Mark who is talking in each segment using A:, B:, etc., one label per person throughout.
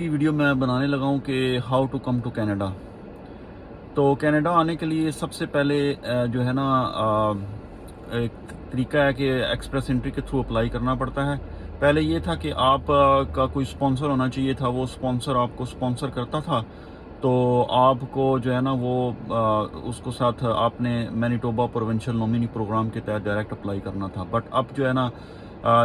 A: की वीडियो मैं बनाने लगा हूँ कि how to come to Canada. तो कनाडा आने के लिए सबसे पहले जो है ना एक तरीका है कि एक्सप्रेस एंट्री के थ्रू अप्लाई करना पड़ता है। पहले ये था कि आप का कोई स्पॉन्सर होना चाहिए था, वो स्पॉन्सर आपको स्पॉन्सर करता था। तो आपको जो है ना वो उसको साथ आपने मैनिटोबा प्रोविंशियल नॉमिनी प्रोग्राम के तहत डायरेक्ट अप्लाई करना था। बट अब जो है ना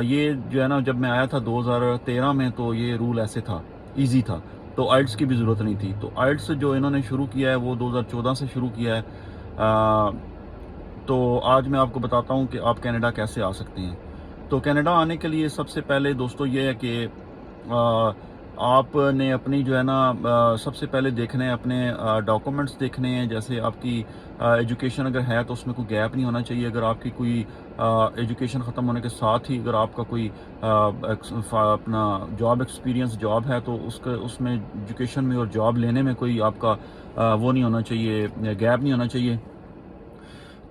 A: ये जो है ना जब मैं आया था 2013 में, तो ये रूल ऐसे था, ईजी था। तो आइल्स की भी ज़रूरत नहीं थी। तो आइल्स जो इन्होंने शुरू किया है वो 2014 से शुरू किया है। तो आज मैं आपको बताता हूँ कि आप कनाडा कैसे आ सकते हैं। तो कनाडा आने के लिए सबसे पहले दोस्तों ये है कि आपने अपनी जो है ना सबसे पहले देखने हैं अपने डॉक्यूमेंट्स देखने हैं। जैसे आपकी एजुकेशन अगर है तो उसमें कोई गैप नहीं होना चाहिए। अगर आपकी कोई एजुकेशन ख़त्म होने के साथ ही अगर आपका कोई अपना जॉब एक्सपीरियंस जॉब है तो उसके उसमें एजुकेशन में और जॉब लेने में कोई आपका वो नहीं होना चाहिए, गैप नहीं होना चाहिए।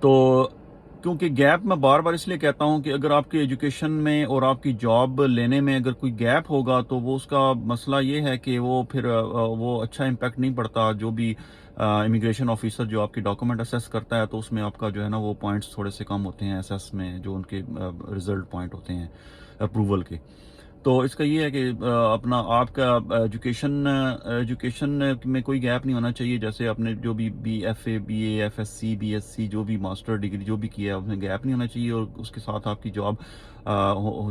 A: तो क्योंकि गैप मैं बार बार इसलिए कहता हूं कि अगर आपकी एजुकेशन में और आपकी जॉब लेने में अगर कोई गैप होगा तो वो उसका मसला ये है कि वो फिर वो अच्छा इम्पैक्ट नहीं पड़ता। जो भी इमिग्रेशन ऑफिसर जो आपकी डॉक्यूमेंट असेस करता है तो उसमें आपका जो है ना वो पॉइंट्स थोड़े से कम होते हैं असेस में, जो उनके रिजल्ट पॉइंट होते हैं अप्रूवल के। तो इसका ये है कि अपना आपका एजुकेशन एजुकेशन में कोई गैप नहीं होना चाहिए। जैसे आपने जो भी BFA BA FSC BSc जो भी मास्टर डिग्री जो भी किया है उसमें गैप नहीं होना चाहिए। और उसके साथ आपकी जॉब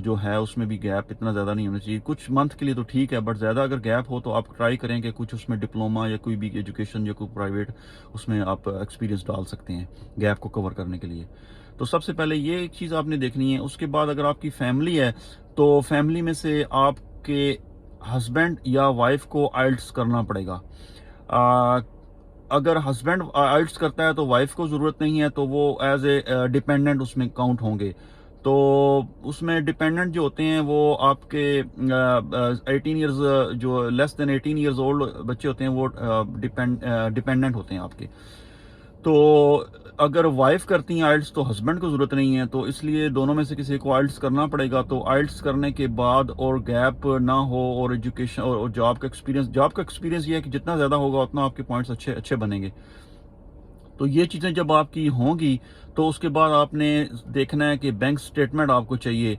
A: जो है उसमें भी गैप इतना ज़्यादा नहीं होना चाहिए। कुछ मंथ के लिए तो ठीक है, बट ज़्यादा अगर गैप हो तो आप ट्राई करें कि कुछ उसमें डिप्लोमा या कोई भी एजुकेशन या कोई प्राइवेट उसमें आप एक्सपीरियंस डाल सकते हैं गैप को कवर करने के लिए। तो सबसे पहले ये एक चीज़ आपने देखनी है। उसके बाद अगर आपकी फैमिली है तो फैमिली में से आपके हस्बैंड या वाइफ को आइल्ट्स करना पड़ेगा। आ, अगर हस्बैंड आइल्ट्स करता है तो वाइफ को ज़रूरत नहीं है, तो वो एज ए डिपेंडेंट उसमें काउंट होंगे। तो उसमें डिपेंडेंट जो होते हैं वो आपके 18 ईयर्स, जो लेस देन 18 ईयर्स ओल्ड बच्चे होते हैं वो डिपेंडेंट होते हैं आपके। तो अगर वाइफ करती हैं आइल्ट्स तो हस्बैंड को ज़रूरत नहीं है, तो इसलिए दोनों में से किसी को आइल्ट्स करना पड़ेगा। तो आइल्ट्स करने के बाद और गैप ना हो और एजुकेशन और जॉब का एक्सपीरियंस ये है कि जितना ज़्यादा होगा उतना आपके पॉइंट्स अच्छे अच्छे बनेंगे। तो ये चीज़ें जब आपकी होंगी तो उसके बाद आपने देखना है कि बैंक स्टेटमेंट आपको चाहिए।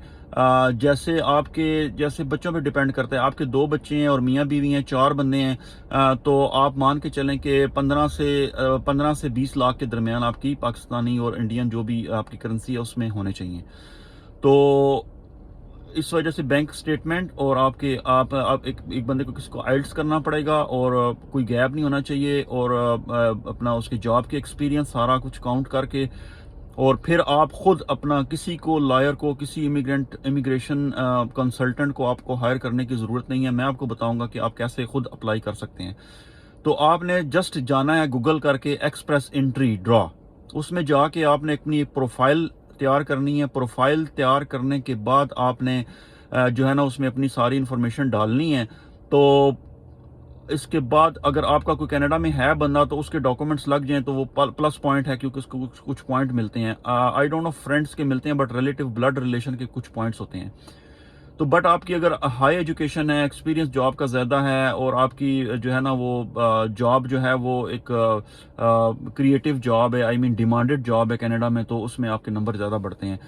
A: जैसे आपके जैसे बच्चों पे डिपेंड करता है। आपके 2 बच्चे हैं और मियाँ बीवी हैं, 4 बंदे हैं। तो आप मान के चलें कि 15 से 20 लाख के दरमियान आपकी पाकिस्तानी और इंडियन जो भी आपकी करेंसी है उसमें होने चाहिए। तो इस वजह से बैंक स्टेटमेंट और आप एक बंदे को किसी को आइल्ट्स करना पड़ेगा और कोई गैप नहीं होना चाहिए। और अपना उसकी जॉब के एक्सपीरियंस सारा कुछ काउंट करके और फिर आप खुद अपना किसी को लॉयर को किसी इमिग्रेशन कंसल्टेंट को आपको हायर करने की ज़रूरत नहीं है। मैं आपको बताऊंगा कि आप कैसे खुद अप्लाई कर सकते हैं। तो आपने जस्ट जाना है गूगल करके एक्सप्रेस एंट्री ड्रॉ, उसमें जाके आपने अपनी एक प्रोफाइल तैयार करनी है। प्रोफाइल तैयार करने के बाद आपने जो है ना उसमें अपनी सारी इंफॉर्मेशन डालनी है। तो इसके बाद अगर आपका कोई कनाडा में है बंदा तो उसके डॉक्यूमेंट्स लग जाएं तो वो प्लस पॉइंट है, क्योंकि उसको कुछ पॉइंट मिलते हैं। आई डोंट नो फ्रेंड्स के मिलते हैं, बट रिलेटिव ब्लड रिलेशन के कुछ पॉइंट्स होते हैं। तो बट आपकी अगर हाई एजुकेशन है, एक्सपीरियंस जॉब का ज़्यादा है और आपकी जो है ना वो जॉब जो है वो एक क्रिएटिव जॉब है, आई मीन डिमांडेड जॉब है कनाडा में, तो उसमें आपके नंबर ज़्यादा बढ़ते हैं।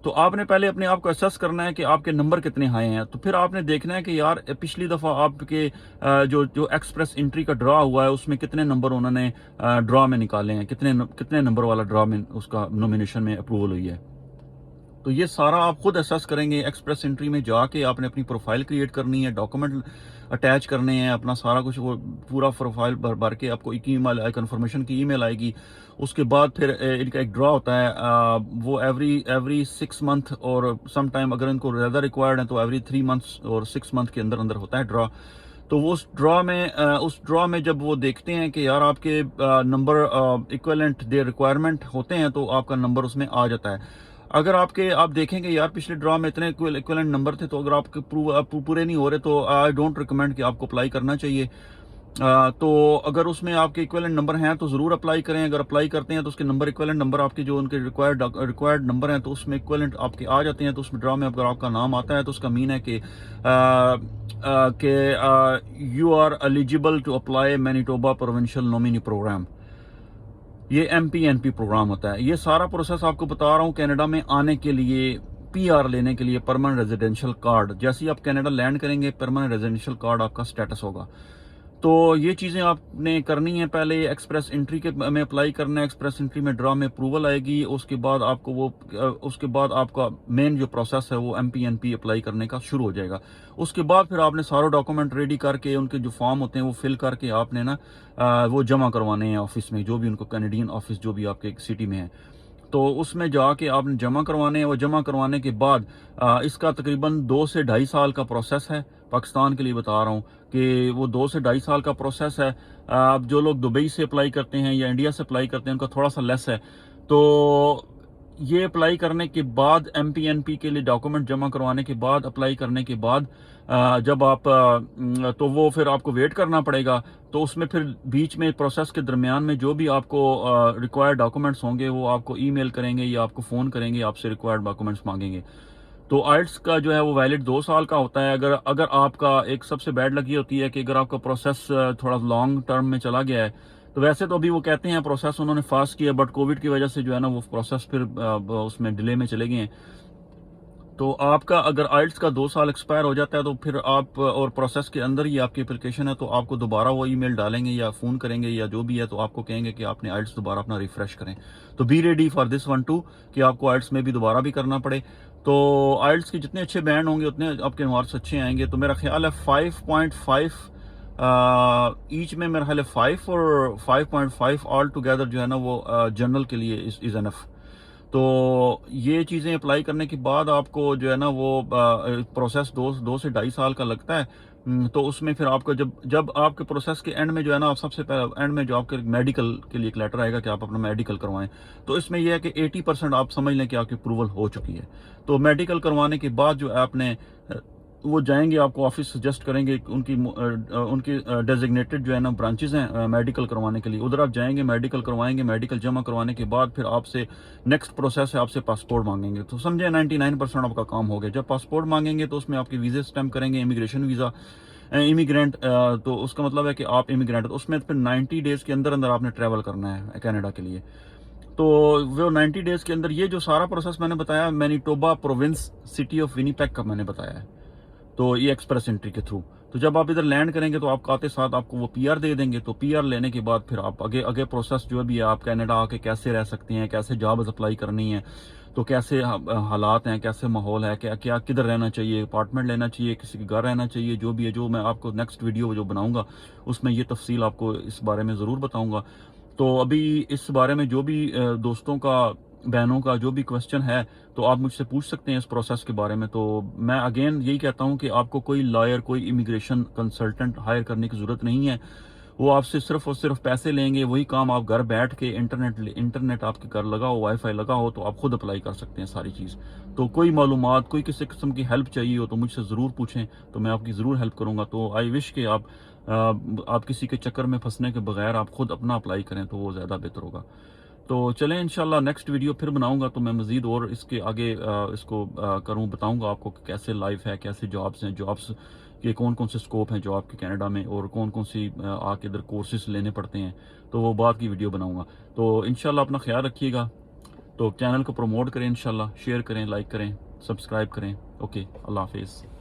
A: तो आपने पहले अपने आप को असेस करना है कि आपके नंबर कितने हाई हैं। तो फिर आपने देखना है कि यार पिछली दफ़ा आपके जो जो एक्सप्रेस एंट्री का ड्रा हुआ है उसमें कितने नंबर उन्होंने ड्रा में निकाले हैं, कितने नंबर वाला ड्रा में उसका नॉमिनेशन में अप्रूवल हुई है। तो ये सारा आप खुद असेस करेंगे। एक्सप्रेस एंट्री में जाके आपने अपनी प्रोफाइल क्रिएट करनी है, डॉक्यूमेंट अटैच करने हैं, अपना सारा कुछ वो पूरा प्रोफाइल भर भर के आपको एक ईमेल कन्फर्मेशन की ईमेल आएगी। उसके बाद फिर इनका एक ड्रॉ होता है। वो एवरी 6 मंथ और सम टाइम अगर इनको ज़्यादा रिक्वायर्ड है तो एवरी 3 मंथ्स और 6 मंथ के अंदर अंदर होता है ड्रॉ। तो वो उस ड्रॉ में जब वो देखते हैं कि यार आपके नंबर इक्वलेंट दे रिक्वायरमेंट होते हैं तो आपका नंबर उसमें आ जाता है। अगर आप देखेंगे यार पिछले ड्रॉ में इतने इक्वलेंट नंबर थे, तो अगर आपके पूरे नहीं हो रहे तो आई डोंट रिकमेंड कि आपको अप्लाई करना चाहिए। तो अगर उसमें आपके इक्विवेलेंट नंबर हैं तो ज़रूर अप्लाई करें। अगर अप्लाई करते हैं तो उसके नंबर, इक्विवेलेंट नंबर आपके जो उनके रिक्वायर्ड नंबर हैं तो उसमें इक्विवेलेंट आपके आ जाते हैं। तो उसमें ड्रा में अगर आपका नाम आता है तो उसका मीन है कि you are eligible to apply Manitoba provincial nominee program. ये MPNP प्रोग्राम होता है। ये सारा प्रोसेस आपको बता रहा हूँ कनाडा में आने के लिए, PR लेने के लिए, परमानेंट रेजिडेंशियल कार्ड। जैसे ही आप कनाडा लैंड करेंगे, परमानेंट रेजिडेंशियल कार्ड आपका स्टेटस होगा। तो ये चीज़ें आपने करनी है। पहले एक्सप्रेस एंट्री के में अप्लाई करना है। एक्सप्रेस एंट्री में ड्रा में अप्रूवल आएगी। उसके बाद आपको उसके बाद आपका मेन जो प्रोसेस है वो MPNP अप्लाई करने का शुरू हो जाएगा। उसके बाद फिर आपने सारे डॉक्यूमेंट रेडी करके, उनके जो फॉर्म होते हैं वो फिल करके आपने ना वो जमा करवाने हैं ऑफिस में, जो भी उनको कैनेडियन ऑफिस जो भी आपके सिटी में है। तो उसमें जाके आपने जमा करवाने हैं। वो जमा करवाने के बाद इसका तकरीबन 2 से ढाई साल का प्रोसेस है। पाकिस्तान के लिए बता रहा हूँ कि वो 2 से ढाई साल का प्रोसेस है। अब जो लोग दुबई से अप्लाई करते हैं या इंडिया से अप्लाई करते हैं उनका थोड़ा सा लेस है। तो ये अप्लाई करने के बाद, MPNP के लिए डॉक्यूमेंट जमा करवाने के बाद, अप्लाई करने के बाद जब आप तो वो फिर आपको वेट करना पड़ेगा। तो उसमें फिर बीच में प्रोसेस के दरमियान में जो भी आपको रिक्वायर्ड डॉक्यूमेंट्स होंगे वो आपको ईमेल करेंगे या आपको फ़ोन करेंगे, आपसे रिक्वायर्ड डॉक्यूमेंट्स मांगेंगे। तो आइल्स का जो है वो वैलिड 2 साल का होता है। अगर अगर आपका एक सबसे बैड लगी होती है कि अगर आपका प्रोसेस थोड़ा लॉन्ग टर्म में चला गया है, तो वैसे तो अभी वो कहते हैं प्रोसेस उन्होंने फास्ट किया, बट कोविड की वजह से जो है ना वो प्रोसेस फिर उसमें डिले में चले गए हैं। तो आपका अगर आइल्स का 2 साल एक्सपायर हो जाता है तो फिर आप, और प्रोसेस के अंदर ही आपकी एप्लीकेशन है, तो आपको दोबारा वो ईमेल डालेंगे या फ़ोन करेंगे या जो भी है, तो आपको कहेंगे कि आपने आइल्स दोबारा अपना रिफ्रेश करें। तो be ready for this one two, कि आपको आइल्स में भी दोबारा भी करना पड़े। तो आइल्स के जितने अच्छे बैंड होंगे उतने आपके मार्क्स अच्छे आएंगे। तो मेरा ख्याल है 5.5 ईच में, मेरा ख्याल है 5 और 5.5 ऑल टुगेदर जो है ना वो जनरल के लिए इज़ एनफ। तो ये चीज़ें अप्लाई करने के बाद आपको जो है ना वो प्रोसेस 2 से ढाई साल का लगता है। तो उसमें फिर आपको जब जब आपके प्रोसेस के एंड में जो है ना, आप सबसे पहले एंड में जो आपके मेडिकल के लिए एक लेटर आएगा कि आप अपना मेडिकल करवाएं। तो इसमें यह है कि 80% आप समझ लें कि आपकी अप्रूवल हो चुकी है। तो मेडिकल करवाने के बाद जो है आपने वो जाएंगे, आपको ऑफिस सजेस्ट करेंगे, उनकी डेजिग्नेटेड जो है ना ब्रांचेस हैं मेडिकल करवाने के लिए, उधर आप जाएंगे, मेडिकल करवाएंगे। मेडिकल जमा करवाने के बाद फिर आपसे नेक्स्ट प्रोसेस है, आपसे पासपोर्ट मांगेंगे। तो समझे 99% आपका काम हो गया। जब पासपोर्ट मांगेंगे तो उसमें आपके वीज़े स्टैम्प करेंगे, इमिग्रेशन वीज़ा, इमिग्रेंट, तो उसका मतलब है कि आप इमिग्रेंट। तो उसमें फिर 90 डेज़ के अंदर अंदर आपने ट्रैवल करना है कनाडा के लिए। तो वो 90 डेज़ के अंदर ये जो सारा प्रोसेस मैंने बताया, Manitoba province city of Winnipeg का मैंने बताया है। तो ये एक्सप्रेस एंट्री के थ्रू। तो जब आप इधर लैंड करेंगे तो आपको आते साथ आपको वो PR दे देंगे। तो PR लेने के बाद फिर आप आगे आगे प्रोसेस जो भी है, आप कनाडा आके कैसे रह सकते हैं, कैसे जॉब अप्लाई करनी है, तो कैसे हालात हैं, कैसे माहौल है, क्या क्या किधर रहना चाहिए, अपार्टमेंट लेना चाहिए, किसी के घर रहना चाहिए, जो भी है, जो मैं आपको नेक्स्ट वीडियो जो बनाऊंगा उसमें ये तफसील आपको इस बारे में ज़रूर बताऊंगा। तो अभी इस बारे में जो भी दोस्तों का, बहनों का जो भी क्वेश्चन है तो आप मुझसे पूछ सकते हैं इस प्रोसेस के बारे में। तो मैं अगेन यही कहता हूं कि आपको कोई लॉयर, कोई इमिग्रेशन कंसल्टेंट हायर करने की ज़रूरत नहीं है। वो आपसे सिर्फ और सिर्फ पैसे लेंगे। वही काम आप घर बैठ के, इंटरनेट आपके घर लगा हो, वाईफाई लगा हो, तो आप खुद अप्लाई कर सकते हैं सारी चीज़। तो कोई मालूमात, कोई किसी किस्म की हेल्प चाहिए हो तो मुझसे ज़रूर पूछें, तो मैं आपकी ज़रूर हेल्प करूँगा। तो आई विश कि आप किसी के चक्कर में फंसने के बगैर आप खुद अपना अप्लाई करें तो वो ज़्यादा बेहतर होगा। तो चलें, इंशाल्लाह नेक्स्ट वीडियो फिर बनाऊंगा तो मैं मज़ीद और इसके आगे इसको करूँ, बताऊंगा आपको कि कैसे लाइफ है, कैसे जॉब्स हैं, जॉब्स के कौन कौन से स्कोप हैं जॉब के कनाडा में, और कौन कौन सी आके इधर कोर्सेज लेने पड़ते हैं। तो वो बाद की वीडियो बनाऊंगा। तो इंशाल्लाह अपना ख्याल रखिएगा। तो चैनल को प्रमोट करें, इंशाल्लाह शेयर करें, लाइक करें, सब्सक्राइब करें। ओके, अल्लाह हाफिज़।